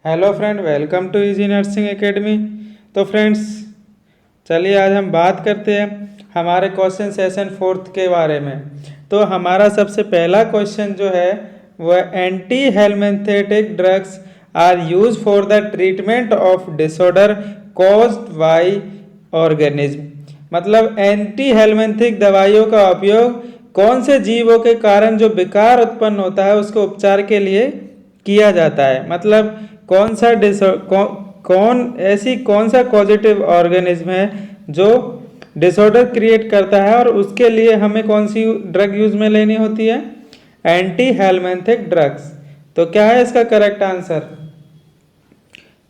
Hello friend, welcome to easy nursing academy. तो friends, चलिए आज हम बात करते हैं हमारे क्वेश्चन सेशन 4 के बारे में। तो हमारा सबसे पहला क्वेश्चन जो है वह anti helminthic drugs are used for the treatment of disorder caused by organism. मतलब एंटी हेलमिंथिक दवाइयों का उपयोग कौन से जीवों के कारण जो विकार उत्पन्न होता है उसके उपचार के लिए किया जाता है। मतलब कौन सा कौन सा पॉजिटिव ऑर्गेनिज्म है जो डिसऑर्डर क्रिएट करता है और उसके लिए हमें कौन सी ड्रग यूज में लेनी होती है, एंटी हेलमिंथिक ड्रग्स। तो क्या है इसका correct answer?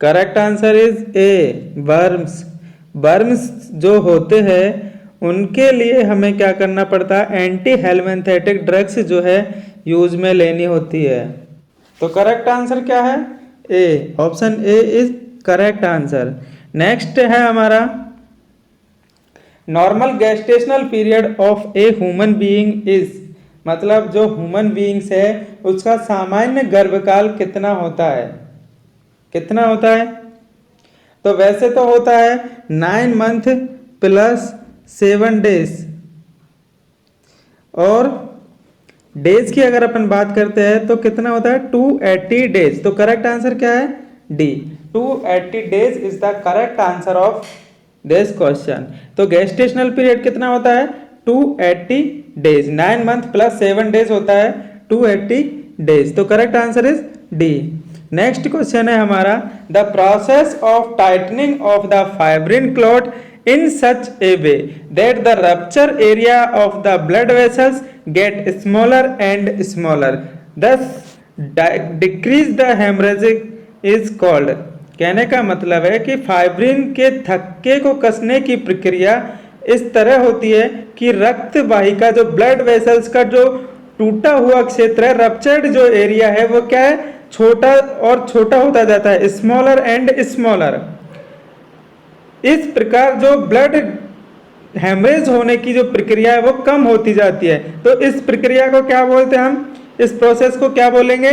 Correct answer is a, worms. Worms जो होते हैं उनके लिए हमें क्या करना पड़ता है, एंटी हेलमिंथेटिक ड्रग्स जो है यूज में लेनी होती है। तो करेक्ट आंसर क्या है? A, option A is correct answer. Next है हमारा normal gestational period of a human being is. मतलब जो ह्यूमन बीइंग्स है उसका सामान्य गर्भकाल कितना होता है? कितना होता है? तो वैसे तो होता है 9 मंथ प्लस 7 डेज, और डेज की अगर अपन बात करते हैं तो कितना होता है 280 डेज। तो करेक्ट आंसर क्या है? D, 280 days is the correct answer of this question. तो गेस्टेशनल पीरियड कितना होता है? 280 डेज। 9 मंथ प्लस 7 डेज होता है 280 डेज। तो correct answer is D. Next question है हमारा the process of tightening of the fibrin clot in such a way that the rupture area of the blood vessels get smaller and smaller, thus decrease the hemorrhage is called। कहने का मतलब है कि fibrin के थक्के को कसने की प्रक्रिया इस तरह होती है कि रक्त वाहिका जो ब्लड वेसल्स का जो टूटा हुआ क्षेत्र है, रप्चर्ड जो एरिया है वो क्या है, छोटा और छोटा होता जाता है, स्मॉलर एंड स्मॉलर। इस प्रकार जो ब्लड हेमरेज होने की जो प्रक्रिया है वो कम होती जाती है। तो इस प्रक्रिया को क्या बोलते हैं हम? इस प्रोसेस को क्या बोलेंगे?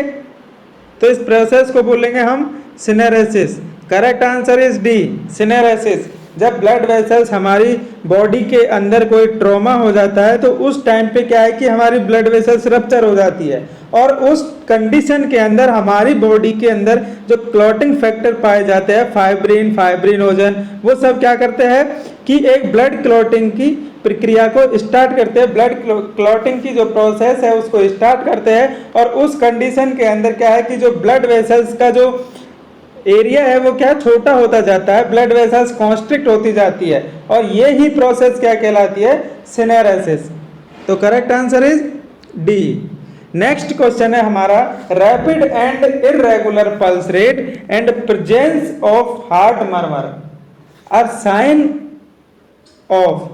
तो इस प्रोसेस को बोलेंगे हम syneresis. Correct answer is D, syneresis. जब ब्लड वेसल्स हमारी बॉडी के अंदर कोई ट्रॉमा हो जाता है तो उस टाइम पे क्या है कि हमारी ब्लड वेसल्स रप्चर हो जाती है, और उस कंडीशन के अंदर हमारी बॉडी के अंदर जो क्लॉटिंग फैक्टर पाए जाते हैं, फाइब्रिन, फाइब्रिनोजन, वो सब क्या करते हैं कि एक ब्लड क्लॉटिंग की प्रक्रिया को स्टार्ट करते हैं। ब्लड क्लॉटिंग की जो प्रोसेस है उसको स्टार्ट करते हैं, और उस कंडीशन के अंदर क्या है कि जो ब्लड वेसल्स का जो एरिया है वो क्या छोटा होता जाता है, ब्लड वेसल्स कॉन्स्ट्रिक्ट होती जाती है, और ये ही प्रोसेस क्या कहलाती है? सिनेरेसिस। तो correct answer is D. Next question है हमारा rapid and irregular pulse rate and presence of heart murmur are sign of.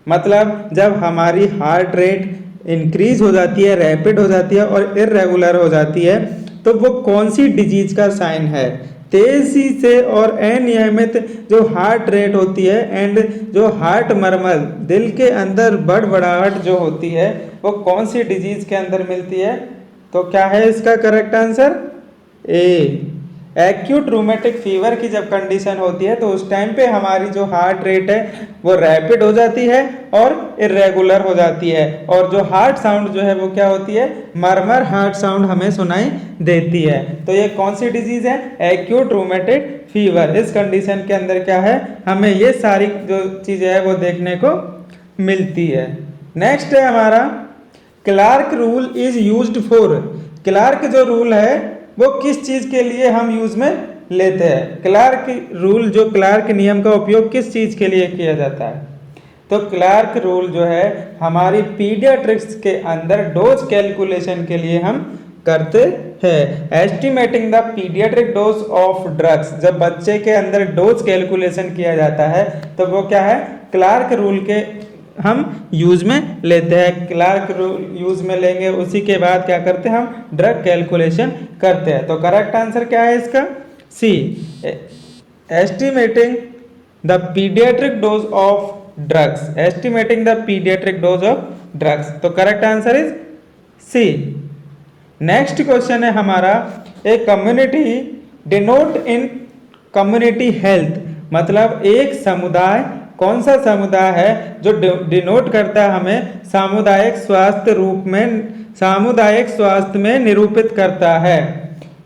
मतलब जब हमारी हार्ट रेट इंक्रीज हो जाती है, रैपिड हो जाती है और इरेगुलर हो जाती है, तो वो कौन सी डिजीज का साइन है? तेजी से और अनियमित जो हार्ट रेट होती है एंड जो हार्ट मर्मर, दिल के अंदर बड़बड़ाहट जो होती है, वो कौन सी डिजीज के अंदर मिलती है? तो क्या है इसका करेक्ट आंसर? ए, एक्यूट रूमेटिक फीवर की जब कंडीशन होती है तो उस टाइम पे हमारी जो हार्ट रेट है वो रैपिड हो जाती है और इरेगुलर हो जाती है, और जो हार्ट साउंड जो है वो क्या होती है? मरमर हार्ट साउंड हमें सुनाई देती है। तो ये कौन सी डिजीज है? Acute rheumatic fever. इस कंडीशन के अंदर क्या है, हमें ये सारी जो चीजें है वो देखने को मिलती है। नेक्स्ट है हमारा Clark rule is used for. Clark जो रूल है वो किस चीज के लिए हम यूज में लेते हैं? क्लार्क रूल, जो क्लार्क नियम का उपयोग किस चीज के लिए किया जाता है? तो क्लार्क रूल जो है हमारी पीडियाट्रिक्स के अंदर डोज कैलकुलेशन के लिए हम करते हैं। Estimating the paediatric dose of drugs, जब बच्चे के अंदर डोज कैलकुलेशन किया जाता है तो वो क्या है? क्लार्क रूल के हम यूज में लेते हैं। क्लार्क रूल यूज में लेंगे, उसी के बाद क्या करते हैं? हम ड्रग कैलकुलेशन करते हैं। तो करेक्ट आंसर क्या है इसका? C, estimating the paediatric dose of drugs. Estimating the paediatric dose of drugs. तो correct answer is C. Next question है हमारा a community denote in community health, मतलब एक समुदाय, कौन सा समुदाय है जो डिनोट करता है हमें सामुदायिक स्वास्थ्य रूप में, सामुदायिक स्वास्थ्य में निरूपित करता है।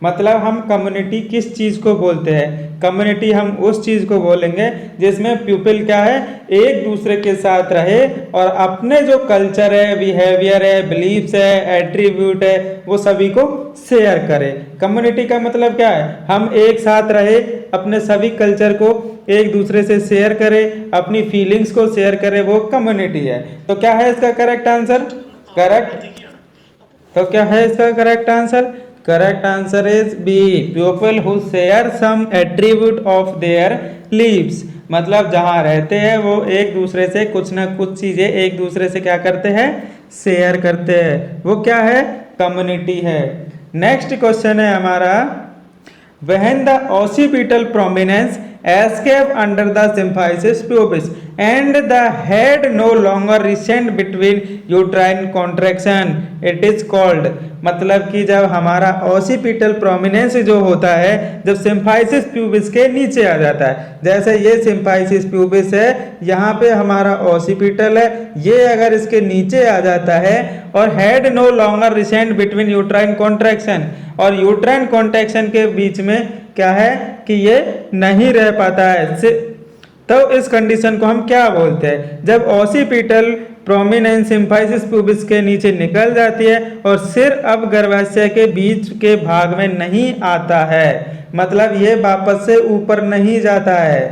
मतलब हम कम्युनिटी किस चीज़ को बोलते हैं, कम्युनिटी हम उस चीज़ को बोलेंगे जिसमें पीपल क्या है, एक दूसरे के साथ रहे और अपने जो कल्चर है, बिहेवियर है, बिलीफ्स है, एट्रीब्यूट है, वो सभी को शेयर करे। कम्युनिटी का मतलब क्या है, हम एक साथ रहे, अपने सभी कल्चर को एक दूसरे से शेयर करें, अपनी फीलिंग्स को शेयर करें, वो कम्युनिटी है। तो क्या है इसका करेक्ट आंसर? करेक्ट, तो क्या है इसका correct answer? Correct answer is B, people who share some attribute of their lives, मतलब जहां रहते हैं वो एक दूसरे से कुछ ना कुछ चीजें एक दूसरे से क्या करते हैं, शेयर करते हैं, वो क्या है, कम्युनिटी है। नेक्स्ट क्वेश्चन है हमारा, when the occipital prominence escape under the symphysis pubis and the head no longer resent between uterine contraction, it is called, मतलब कि जब हमारा ऑसिपिटल प्रोमिनेंस जो होता है जब सिम्फाइसिस प्यूबिस के नीचे आ जाता है, जैसे ये सिम्फाइसिस प्यूबिस है, यहाँ पे हमारा ऑसिपिटल है, ये अगर इसके नीचे आ जाता है और head no longer recedes between uterine contraction, और यूट्राइन कॉन्ट्रैक्शन के बीच में क्या है कि ये नहीं रह पाता है, तो इस कंडीशन को हम क्या बोलते हैं, जब ऑसिपिटल प्रोमिनेंस सिम्फाइसिस प्यूबिस के नीचे निकल जाती है और सिर अब गर्भाशय के बीच के भाग में नहीं आता है, मतलब ये वापस से ऊपर नहीं जाता है,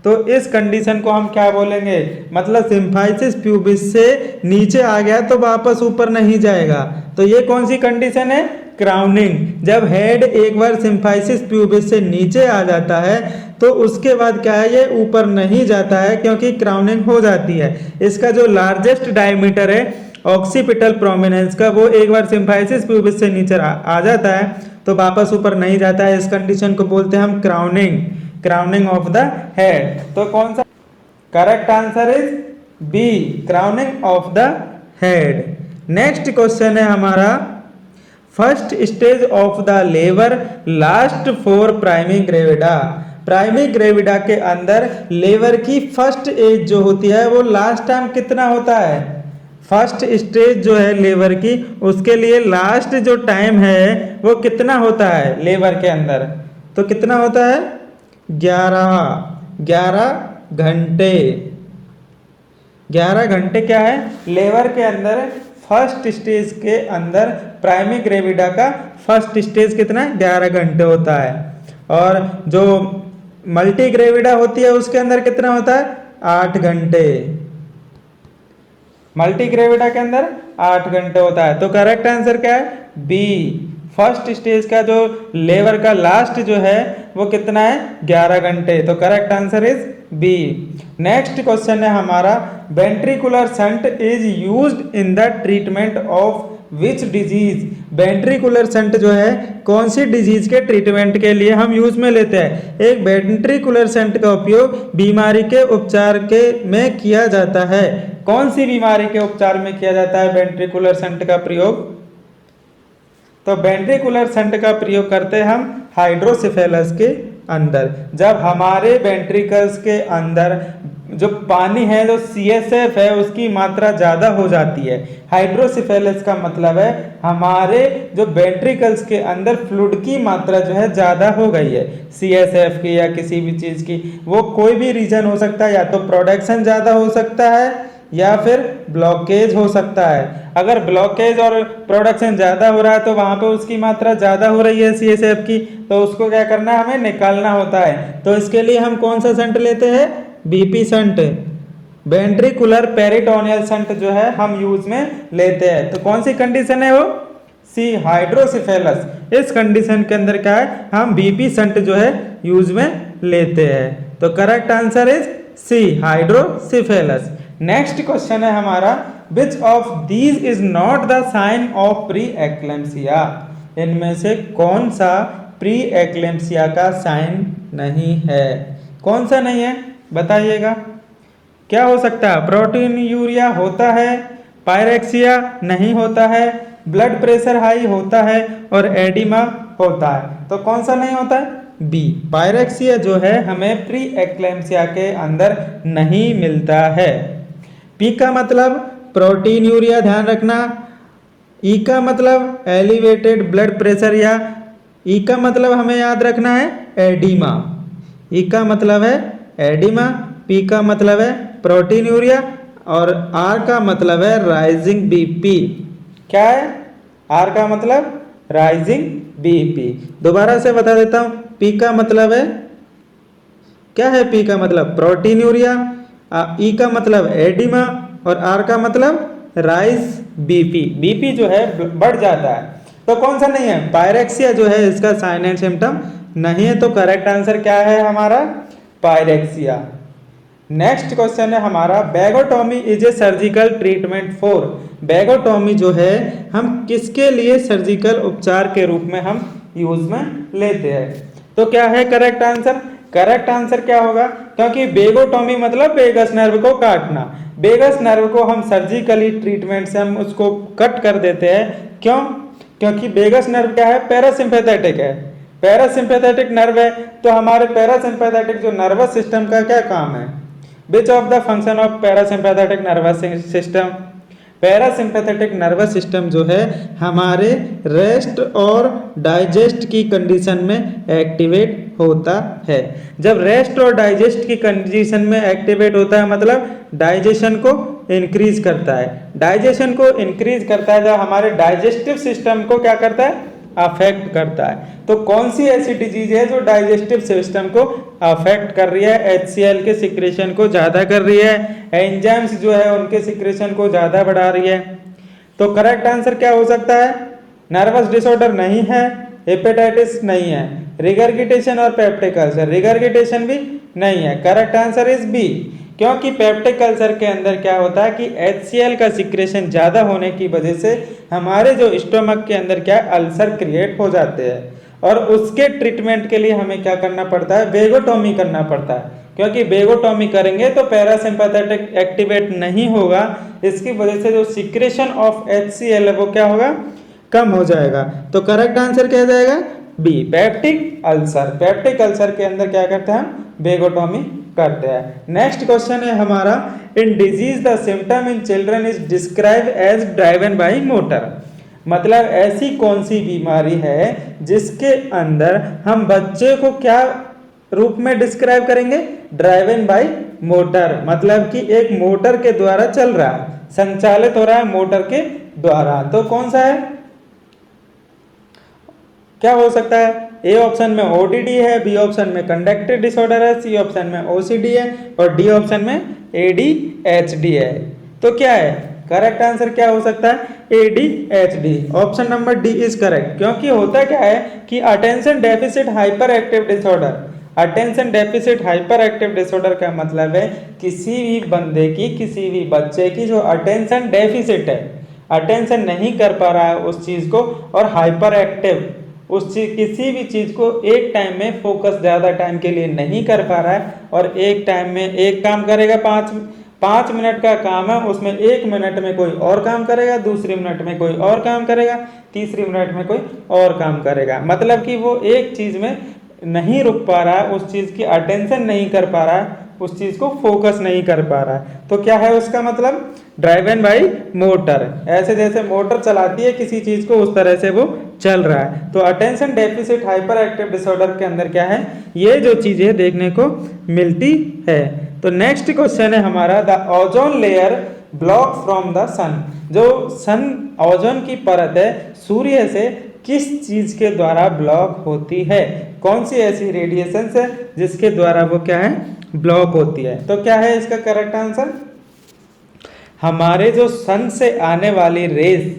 तो इस कंडीशन को हम क्या बोलेंगे, मतलब सिम्फाइसिस प्यूबिस से नीचे आ गया तो वापस ऊपर नहीं जाएगा, तो ये कौन सी कंडीशन है, क्राउनिंग। जब हेड एक बार सिम्फाइसिस प्यूबिस से नीचे आ जाता है तो उसके बाद क्या है, ये ऊपर नहीं जाता है क्योंकि क्राउनिंग हो जाती है। इसका जो लार्जेस्ट डायमीटर है ऑक्सीपिटल प्रोमिनेंस का, वो एक बार सिम्फाइसिस प्यूबिस से नीचे आ जाता है तो वापस ऊपर नहीं जाता है, इस कंडीशन को बोलते हैं हम crowning, crowning of the head. तो कौन सा correct answer is B, crowning of the head. Next question है हमारा, first stage of the labour last for primi gravida, primi gravida के अंदर लेबर की फर्स्ट एज जो होती है वो लास्ट टाइम कितना होता है, फर्स्ट स्टेज जो है लेबर की उसके लिए लास्ट जो टाइम है वो कितना होता है लेबर के अंदर, तो कितना होता है, 11 घंटे, 11 घंटे क्या है लेबर के अंदर, फर्स्ट स्टेज के अंदर प्राइमी ग्रेविडा का फर्स्ट स्टेज कितना है, 11 घंटे होता है, और जो मल्टी ग्रेविडा होती है उसके अंदर कितना होता है, 8 घंटे, मल्टी ग्रेविडा के अंदर 8 घंटे होता है। तो करेक्ट आंसर क्या है, बी, फर्स्ट स्टेज का जो लेबर का लास्ट जो है वो कितना है, 11 घंटे, तो correct answer is B. Next question है हमारा, ventricular shunt is used in the treatment of which disease, ventricular shunt जो है कौन सी डिजीज के ट्रीटमेंट के लिए हम यूज में लेते हैं। एक वेंट्रिकुलर शंट का उपयोग बीमारी के उपचार के में किया जाता है, कौन सी बीमारी के उपचार में किया जाता है वेंट्रिकुलर शंट का प्रयोग, तो वेंट्रिकुलर शंट का प्रयोग करते हैं हम हाइड्रोसिफेलस के अंदर, जब हमारे वेंट्रिकल्स के अंदर जो पानी है जो CSF है उसकी मात्रा ज़्यादा हो जाती है। हाइड्रोसिफेलस का मतलब है हमारे जो वेंट्रिकल्स के अंदर फ्लूइड की मात्रा जो है ज़्यादा हो गई है, CSF की या किसी भी चीज़ की, वो कोई भी रीजन हो सकता है, या तो प्रोडक्शन ज़्यादा हो सकता है या फिर ब्लॉकेज हो सकता है। अगर ब्लॉकेज और प्रोडक्शन ज़्यादा हो रहा है तो वहाँ पे उसकी मात्रा ज़्यादा हो रही है CSF की, तो उसको क्या करना है, हमें निकालना होता है। तो इसके लिए हम कौन सा शंट लेते हैं, BP shunt, ventricular peritoneal shunt जो है हम यूज में लेते हैं। तो कौन सी कंडीशन है वो, सी, हाइड्रोसिफेलस। इस कंडीशन के अंदर क्या है, हम BP शंट जो है यूज में लेते हैं। तो correct answer is C, hydrocephalus. Next question है हमारा, which of these is not the sign of pre eclampsia, इनमें से कौन सा प्री एक्लेम्सिया का साइन नहीं है, कौन सा नहीं है बताइएगा। क्या हो सकता है, प्रोटीन यूरिया होता है, पायरेक्सिया नहीं होता है, ब्लड प्रेशर हाई होता है और एडिमा होता है, तो कौन सा नहीं होता है, बी, पायरेक्सिया जो है हमें प्री एक्लेम्सिया के अंदर नहीं मिलता है। पी का मतलब प्रोटीनूरिया, ध्यान रखना। ई का मतलब एलिवेटेड ब्लड प्रेशर, या ई का मतलब हमें याद रखना है एडिमा। ई का मतलब है एडिमा, पी का मतलब है प्रोटीनूरिया, और आर का मतलब है राइजिंग बीपी। क्या है? आर का मतलब राइजिंग बीपी। दोबारा से बता देता हूं, पी का मतलब है, क्या है पी का मतलब? प्रोटीनूरिया, ई का मतलब एडिमा, और आर का मतलब राइज बीपी। बीपी जो है बढ़ जाता है। तो कौन सा नहीं है? पायरेक्सिया जो है इसका साइन एंड सिम्टम नहीं है। तो करेक्ट आंसर क्या है हमारा? पायरेक्सिया। नेक्स्ट क्वेश्चन है हमारा, vagotomy is a surgical treatment for. Vagotomy जो है हम किसके लिए सर्जिकल उपचार के रूप में हम यूज में लेते हैं? तो क्या है करेक्ट आंसर? करेक्ट आंसर क्या होगा? क्योंकि बेगोटॉमी मतलब बेगस नर्व को काटना। बेगस नर्व को हम सर्जिकली ट्रीटमेंट से हम उसको कट कर देते हैं। क्यों? क्योंकि बेगस नर्व क्या है? पैरासिम्पैथेटिक है। पैरासिम्पैथेटिक नर्व है, तो हमारे पैरासिम्पैथेटिक जो नर्वस सिस्टम का क्या काम है? Which of the function of parasympathetic nervous system? Parasympathetic nervous system जो है हमारे रेस्ट और डाइजेस्ट की कंडीशन में एक्टिवेट होता है। जब रेस्ट और डाइजेस्ट की कंडीशन में एक्टिवेट होता है मतलब डाइजेशन को इंक्रीज करता है। डाइजेशन को इंक्रीज करता है जब हमारे डाइजेस्टिव सिस्टम को क्या करता है? अफेक्ट करता है। तो कौन सी ऐसी डिजीज है जो डाइजेस्टिव सिस्टम को अफेक्ट कर रही है? HCl के सिक्रेशन को ज्यादा कर रही है, एंजाइम्स जो है उनके सिक्रेशन को ज्यादा बढ़ा रही है। तो करेक्ट आंसर क्या हो सकता है? नर्वस डिसऑर्डर नहीं है, हेपेटाइटिस नहीं है, रिगर्गिटेशन और पेप्टिक अल्सर, रिगर्गिटेशन भी नहीं है। Correct answer is B. क्योंकि पेप्टिक अल्सर के अंदर क्या होता है कि HCl का सिक्रेशन ज़्यादा होने की वजह से हमारे जो स्टोमक के अंदर क्या है अल्सर क्रिएट हो जाते हैं, और उसके ट्रीटमेंट के लिए हमें क्या करना पड़ता है? बेगोटॉमी करना पड़ता है। क्योंकि बेगोटॉमी करेंगे तो पैरासिम्पैथेटिक एक्टिवेट नहीं होगा, इसकी वजह से जो सिक्रेशन ऑफ HCl है वो क्या होगा? कम हो जाएगा। तो करेक्ट आंसर क्या जाएगा? B, peptic ulcer. Peptic ulcer के अंदर क्या करते हैं हम? बेगोटॉमी करते हैं। नेक्स्ट क्वेश्चन है हमारा, in disease the symptom in children is describe as driven by motor. मतलब ऐसी कौन सी बीमारी है जिसके अंदर हम बच्चे को क्या रूप में डिस्क्राइब करेंगे? ड्राइवन बाई मोटर, मतलब कि एक मोटर के द्वारा चल रहा है, संचालित हो रहा है मोटर के द्वारा। तो कौन सा है? क्या हो सकता है? ए ऑप्शन में ODD है, बी ऑप्शन में कंडक्टिव डिसऑर्डर है, सी ऑप्शन में OCD है, और डी ऑप्शन में ADHD है। तो क्या है करेक्ट आंसर? क्या हो सकता है? ADHD। Option number D is correct. क्योंकि होता क्या है कि attention deficit hyper active disorder, attention deficit hyper active disorder का मतलब है किसी भी बंदे की, किसी भी बच्चे की जो अटेंशन डेफिसिट है, अटेंशन नहीं कर पा रहा है उस चीज को, और हाइपर एक्टिव उस चीज, किसी भी चीज को एक टाइम में फोकस ज्यादा टाइम के लिए नहीं कर पा रहा है, और एक टाइम में एक काम करेगा, पाँच मिनट का काम है उसमें 1 मिनट में कोई और काम करेगा, दूसरी मिनट में कोई और काम करेगा, तीसरी मिनट में कोई और काम करेगा। मतलब कि वो एक चीज में नहीं रुक पा रहा है, उस चीज की अटेंशन नहीं कर पा रहा है, उस चीज को फोकस नहीं कर पा रहा है। तो क्या है उसका मतलब? Driven by motor. ऐसे जैसे मोटर चलाती है किसी चीज को उस तरह से वो चल रहा है। तो attention deficit hyper active disorder के अंदर क्या है? ये जो चीजें देखने को मिलती है। तो नेक्स्ट क्वेश्चन है हमारा, the ozone layer block from the sun. जो सन ओजोन की परत है सूर्य से किस चीज के द्वारा ब्लॉक होती है? कौन सी ऐसी रेडिएशन है जिसके द्वारा वो क्या है? ब्लॉक होती है। तो क्या है इसका करेक्ट आंसर? हमारे जो सन से आने वाली रेज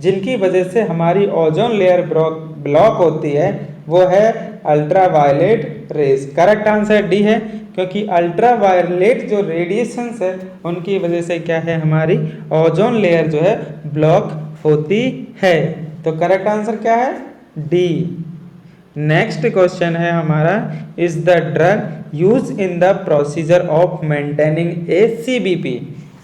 जिनकी वजह से हमारी ओजोन लेयर ब्लॉक होती है वो है ultraviolet rays. Correct answer D है, क्योंकि अल्ट्रावायलेट जो रेडिएशंस है उनकी वजह से क्या है? हमारी ओजोन लेयर जो है ब्लॉक होती है। तो करेक्ट आंसर क्या है? डी। नेक्स्ट क्वेश्चन है हमारा, is the drug use in the procedure of maintaining A CBP।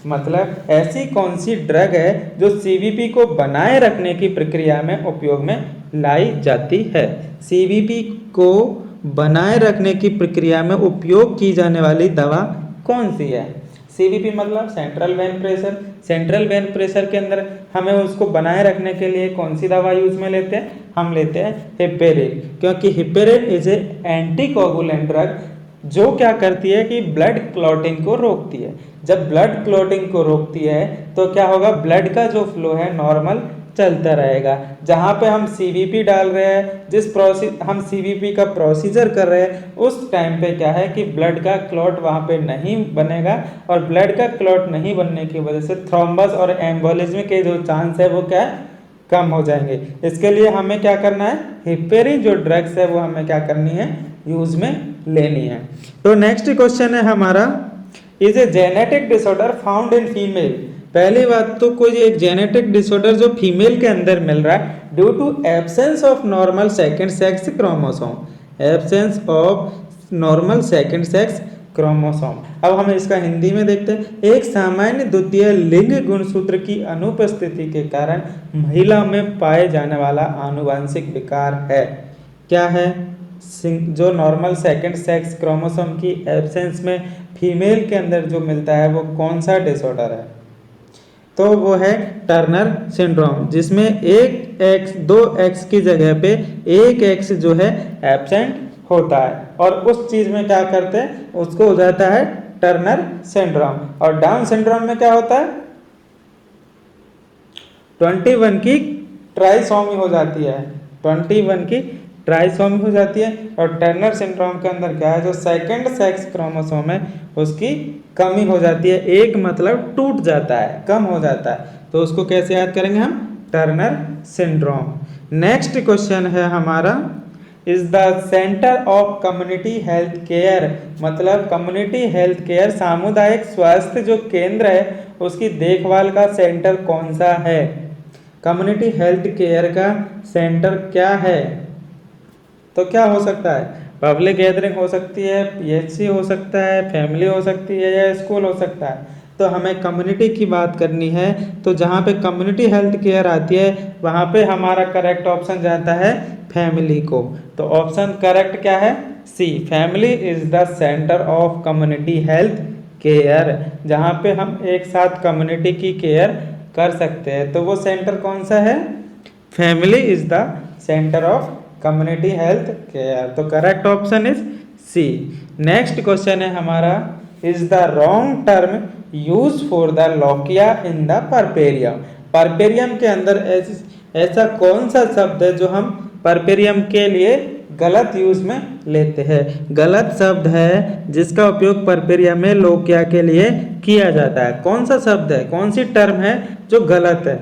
मतलब ऐसी कौन सी ड्रग है जो CBP को बनाए रखने की प्रक्रिया में उपयोग में लाई जाती है? CBP को बनाए रखने की प्रक्रिया में उपयोग की जाने वाली दवा कौन सी है? सीवीपी मतलब central vein pressure. Central vein pressure के अंदर हमें उसको बनाए रखने के लिए कौन सी दवा यूज में लेते हैं? हम लेते हैं हिपेरिन, क्योंकि heparin is a anticoagulant drug जो क्या करती है कि ब्लड क्लॉटिंग को रोकती है। जब ब्लड क्लॉटिंग को रोकती है तो क्या होगा? ब्लड का जो फ्लो है नॉर्मल चलता रहेगा। जहाँ पे हम सीवीपी डाल रहे हैं, हम सीवीपी का प्रोसीजर कर रहे हैं, उस टाइम पे क्या है कि ब्लड का क्लॉट वहाँ पे नहीं बनेगा, और ब्लड का क्लॉट नहीं बनने की वजह से थ्रोम्बस और एम्बोलिज्म के जो चांस है वो क्या है? कम हो जाएंगे। इसके लिए हमें क्या करना है? हिपेरिन जो ड्रग्स है वो हमें क्या करनी है? यूज में लेनी है। तो नेक्स्ट क्वेश्चन है हमारा, is a genetic disorder found in female. पहली बात तो कोई एक जेनेटिक डिसऑर्डर जो फीमेल के अंदर मिल रहा है due to absence of normal second sex chromosome, absence of normal second sex chromosome. अब हम इसका हिंदी में देखते हैं। एक सामान्य द्वितीय लिंग गुणसूत्र की अनुपस्थिति के कारण महिला में पाए जाने वाला आनुवंशिक विकार है। क्या है? जो नॉर्मल सेकंड सेक्स क्रोमोसोम की एब्सेंस में फीमेल के अंदर जो मिलता है वो कौन सा डिसऑर्डर है? तो वो है टर्नर सिंड्रोम, जिसमें एक एक्स, दो एक्स की जगह पे एक एक्स जो है एब्सेंट होता है, और उस चीज में क्या करते हैं? उसको हो जाता है टर्नर सिंड्रोम। और डाउन सिंड्रोम में क्या होता है? 21 की ट्राइसोमी हो जाती है, 21 की ट्राइसोमी हो जाती है। और टर्नर सिंड्रोम के अंदर क्या है? जो सेकंड सेक्स क्रोमोसोम है उसकी कमी हो जाती है। एक मतलब टूट जाता है, कम हो जाता है, तो उसको कैसे याद करेंगे हम? Turner syndrome. नेक्स्ट क्वेश्चन है हमारा, is the centre of community health care, मतलब कम्युनिटी हेल्थ केयर सामुदायिक स्वास्थ्य जो केंद्र है उसकी देखभाल का सेंटर कौन सा है? कम्युनिटी हेल्थ केयर का सेंटर क्या है? तो क्या हो सकता है? पब्लिक गैदरिंग हो सकती है, पीएचसी हो सकता है, फैमिली हो सकती है, या स्कूल हो सकता है। तो हमें कम्युनिटी की बात करनी है, तो जहाँ पे कम्युनिटी हेल्थ केयर आती है वहाँ पे हमारा करेक्ट ऑप्शन जाता है फैमिली को। तो ऑप्शन करेक्ट क्या है? C, family is the centre of community health care, जहाँ पे हम एक साथ कम्युनिटी की केयर कर सकते हैं। तो वो सेंटर कौन सा है? Family is the centre of community health care. तो correct option is C. Next question है हमारा, is the wrong term use for the lochia in the puerperium. Puerperium के अंदर ऐसा कौन सा शब्द है जो हम परपेरियम के लिए गलत यूज में लेते हैं? गलत शब्द है जिसका उपयोग परपेरियम में लोकिया के लिए किया जाता है। कौन सा शब्द है, कौन सी टर्म है जो गलत है?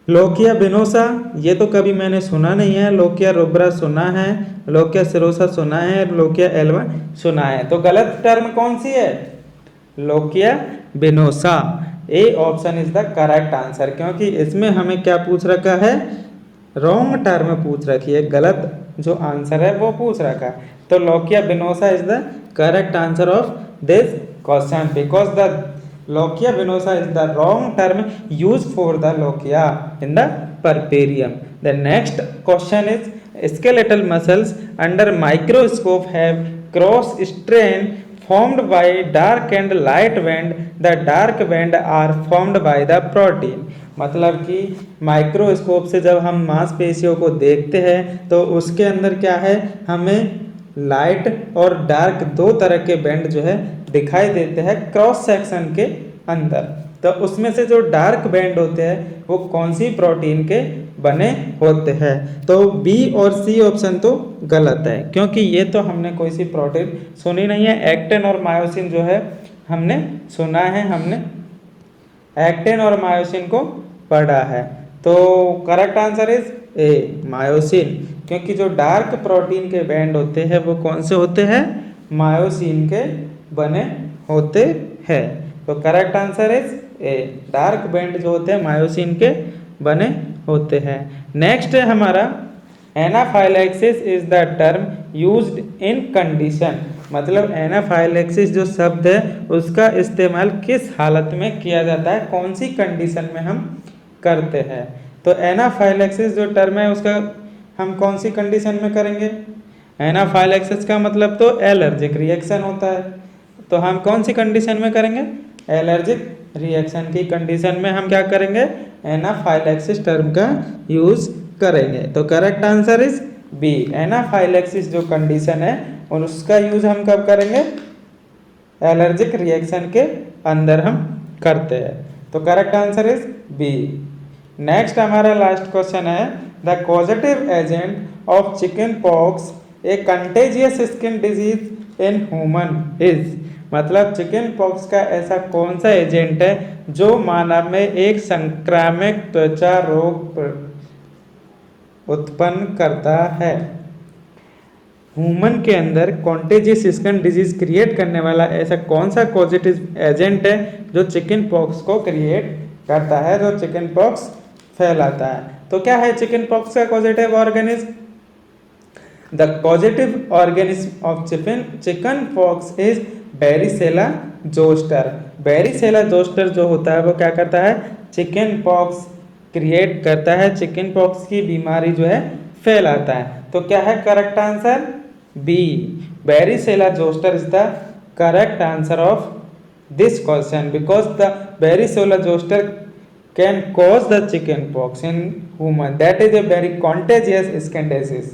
लोकिया बिनोसा, ये तो कभी मैंने सुना नहीं है। लोकिया रुब्रा सुना है, लोकिया सिरोसा सुना है, लोकिया एल्वा सुना है। तो गलत टर्म कौन सी है? Lochia venosa. A option is the correct answer, क्योंकि इसमें हमें क्या पूछ रखा है? रॉन्ग टर्म पूछ रखी है, गलत जो आंसर है वो पूछ रखा है। तो lochia venosa is the correct answer of this question, because the Lochia venosa is the wrong term used for the lochia in the perperium. The next question is, skeletal muscles under microscope have cross strain formed by dark and light band. The dark band are formed by the protein. मतलब कि microscope से जब हम मांसपेशियों को देखते हैं तो उसके अंदर क्या है? हमें लाइट और डार्क दो तरह के बैंड जो है दिखाई देते हैं क्रॉस सेक्शन के अंदर। तो उसमें से जो डार्क बैंड होते हैं वो कौन सी प्रोटीन के बने होते हैं? तो बी और सी ऑप्शन तो गलत है, क्योंकि ये तो हमने कोई सी प्रोटीन सुनी नहीं है। एक्टिन और मायोसिन जो है हमने सुना है, हमने एक्टिन और मायोसिन को पढ़ा है। तो correct answer is a, myosin, क्योंकि जो डार्क प्रोटीन के बैंड होते हैं वो कौन से होते हैं? मायोसिन के बने होते हैं। तो correct answer is a, dark band जो होते हैं मायोसिन के बने होते हैं। नेक्स्ट है हमारा, anaphylaxis is the term used in condition, मतलब एनाफाइलैक्सिस जो शब्द है उसका इस्तेमाल किस हालत में किया जाता है, कौन सी कंडीशन में हम करते हैं? तो एनाफाइलैक्सिस जो टर्म है उसका हम कौन सी कंडीशन में करेंगे? एनाफाइलैक्सिस का मतलब तो एलर्जिक रिएक्शन होता है, तो हम कौन सी कंडीशन में करेंगे, एलर्जिक रिएक्शन की कंडीशन में हम क्या करेंगे, एनाफाइलैक्सिस टर्म का यूज करेंगे। तो correct answer is B, anaphylaxis जो कंडीशन है और उसका यूज हम कब करेंगे, एलर्जिक रिएक्शन के अंदर हम करते हैं। तो correct answer is B. Next हमारा लास्ट क्वेश्चन है, the causative agent of chicken pox a contagious skin disease in human is, मतलब चिकन पॉक्स का ऐसा कौन सा एजेंट है जो मानव में एक संक्रामक त्वचा रोग उत्पन्न करता है। ह्यूमन के अंदर कॉन्टेजियस स्किन डिजीज क्रिएट करने वाला ऐसा कौन सा कॉजेटिव एजेंट है जो चिकन पॉक्स को क्रिएट करता है, जो चिकन पॉक्स फैलाता है। तो क्या है चिकन पॉक्स का causative organism, the causative organism of chicken pox is बैरिसेला zoster. बैरिसेला zoster जो होता है वो क्या करता है, चिकन पॉक्स क्रिएट करता है, चिकन पॉक्स की बीमारी जो है फैलाता है। तो क्या है correct answer, B, varicella zoster is the correct answer of this question because the varicella zoster can cause the chicken pox in human, that is a very contagious skin disease।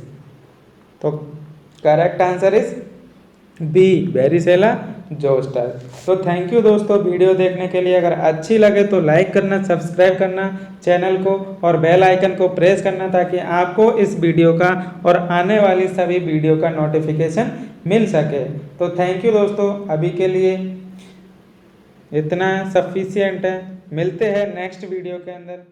तो correct answer is B, varicella zoster. तो thank you दोस्तों वीडियो देखने के लिए। अगर अच्छी लगे तो लाइक करना, सब्सक्राइब करना चैनल को और बेल आइकन को प्रेस करना ताकि आपको इस वीडियो का और आने वाली सभी वीडियो का नोटिफिकेशन मिल सके। तो थैंक यू दोस्तों, अभी के लिए इतना सफिशिएंट है। मिलते हैं नेक्स्ट वीडियो के अंदर।